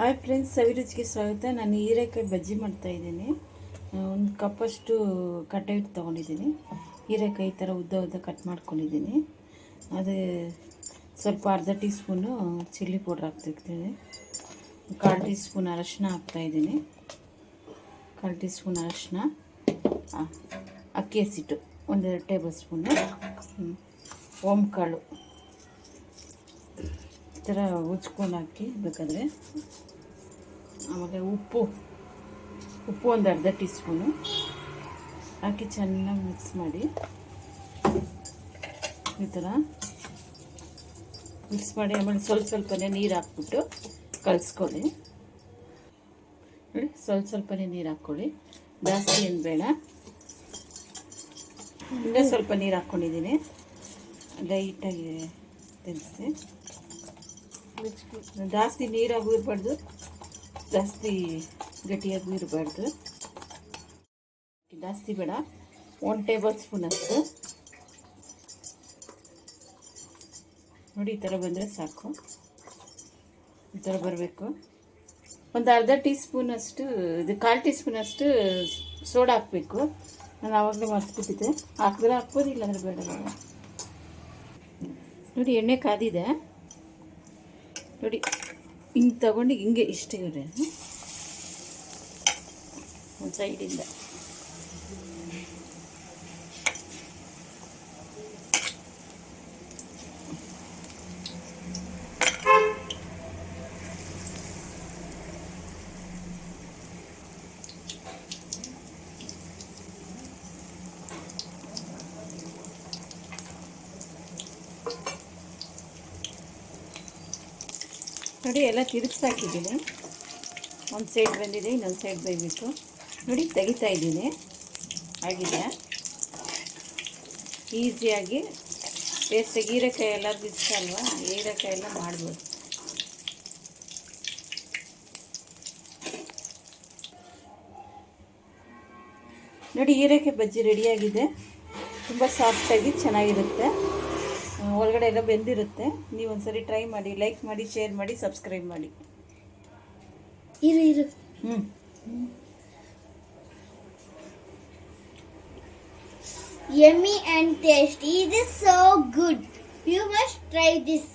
Hi friends, ಸವಿರುಚಿಗೆ ಸ್ವಾಗತ. ನಾನು ಹೀರೆಕಾಯಿ ಬಜ್ಜಿ ಮಾಡ್ತಾಯಿದ್ದೀನಿ. ಒಂದು ಕಪ್ಪಷ್ಟು ಕಟ್ಟೆ ಹಿಟ್ಟು ತೊಗೊಂಡಿದ್ದೀನಿ. ಹೀರೆಕಾಯಿ ಈ ಥರ ಉದ್ದ ಉದ್ದ ಕಟ್ ಮಾಡ್ಕೊಂಡಿದ್ದೀನಿ. ಅದು ಸ್ವಲ್ಪ ಅರ್ಧ ಟೀ ಸ್ಪೂನು ಚಿಲ್ಲಿ ಪೌಡ್ರ್ ಹಾಕ್ತಿರ್ತೀನಿ. 1/4 ಟೀ ಸ್ಪೂನ್ ಅರಶಿನ ಹಾಕ್ತಾಯಿದ್ದೀನಿ. 1/4 ಟೀ ಸ್ಪೂನ್ ಅರಶಿನ, ಅಕ್ಕಿ ಹಸಿಟ್ಟು 1 ಟೇಬಲ್ ಸ್ಪೂನು, ಓಂಕಾಳು ಈ ಥರ ಉಜ್ಕೊಂಡು ಹಾಕಿ ಬೇಕಾದರೆ. ಆಮೇಲೆ ಉಪ್ಪು ಒಂದು ಅರ್ಧ ಟೀ ಸ್ಪೂನು ಹಾಕಿ ಚೆನ್ನಾಗಿ ಮಿಕ್ಸ್ ಮಾಡಿ ಈ ಥರ ಮಿಕ್ಸ್ ಮಾಡಿ. ಆಮೇಲೆ ಸ್ವಲ್ಪನೇ ನೀರು ಹಾಕ್ಬಿಟ್ಟು ಕಲಿಸ್ಕೊಳ್ಳಿ. ನೋಡಿ, ಸ್ವಲ್ಪನೇ ನೀರು ಹಾಕ್ಕೊಳ್ಳಿ, ಜಾಸ್ತಿ ಏನು ಬೇಡ. ಇನ್ನೂ ಸ್ವಲ್ಪ ನೀರು ಹಾಕ್ಕೊಂಡಿದ್ದೀನಿ, ಲೈಟಾಗಿ ತಿನ್ನಿಸಿ. ಜಾಸ್ತಿ ನೀರಾಗೂ ಇರಬಾರ್ದು, ಜಾಸ್ತಿ ಗಟ್ಟಿಯಾಗೂ ಇರಬಾರ್ದು. ಜಾಸ್ತಿ ಬೇಡ, 1 ಟೇಬಲ್ ಸ್ಪೂನ್ ಅಷ್ಟು. ನೋಡಿ, ಈ ಥರ ಬಂದರೆ ಸಾಕು. ಈ ಥರ ಬರಬೇಕು. ಒಂದು ಅರ್ಧ ಟೀ ಸ್ಪೂನ್ ಅಷ್ಟು, ಇದು 1/4 ಟೀ ಸ್ಪೂನ್ ಅಷ್ಟು ಸೋಡಾ ಹಾಕಬೇಕು. ನಾನು ಆವಾಗಲೇ ಮರ್ತ್ಬಿಟ್ಟಿದ್ದೆ. ಹಾಕಿದ್ರೆ ಹಾಕ್ಬೋದು, ಇಲ್ಲಾಂದರೆ ಬೇಡ. ನೋಡಿ, ಎಣ್ಣೆ ಕಾದಿದೆ. ನೋಡಿ, ಹಿಂಗೆ ತಗೊಂಡು ಹಿಂಗೆ ಇಷ್ಟೇ ಇವ್ರೆ ಒಂದು ಸೈಡಿಂದ. ನೋಡಿ, ಎಲ್ಲ ತಿರುಗಿಸಾಕಿದ್ದೀನಿ. ಒಂದು ಸೈಡ್ ಬಂದಿದೆ, ಇನ್ನೊಂದು ಸೈಡ್ ಬೇಯಬೇಕು. ನೋಡಿ, ತೆಗಿತಾ ಇದ್ದೀನಿ. ಆಗಿದೆ. ಈಸಿಯಾಗಿ ಟೇಸ್ಟಾಗಿ ಹೀರೆಕಾಯಿ ಎಲ್ಲರಿಗೂ ಇಷ್ಟ ಅಲ್ವಾ? ಹೀರೆಕಾಯಿ ಎಲ್ಲ ಮಾಡ್ಬೋದು. ನೋಡಿ, ಹೀರೆಕಾಯಿ ಬಜ್ಜಿ ರೆಡಿಯಾಗಿದೆ. ತುಂಬ ಸಾಫ್ಟಾಗಿ ಚೆನ್ನಾಗಿರುತ್ತೆ. ಒಳಗಡೆ ಎಲ್ಲ ಬೆಂದಿರುತ್ತೆ. ನೀವು ಒಂದ್ಸರಿ ಟ್ರೈ ಮಾಡಿ, ಲೈಕ್ ಮಾಡಿ, ಶೇರ್ ಮಾಡಿ, ಸಬ್ಸ್ಕ್ರೈಬ್ ಮಾಡಿ. Yummy and tasty. It is so good. You must try this.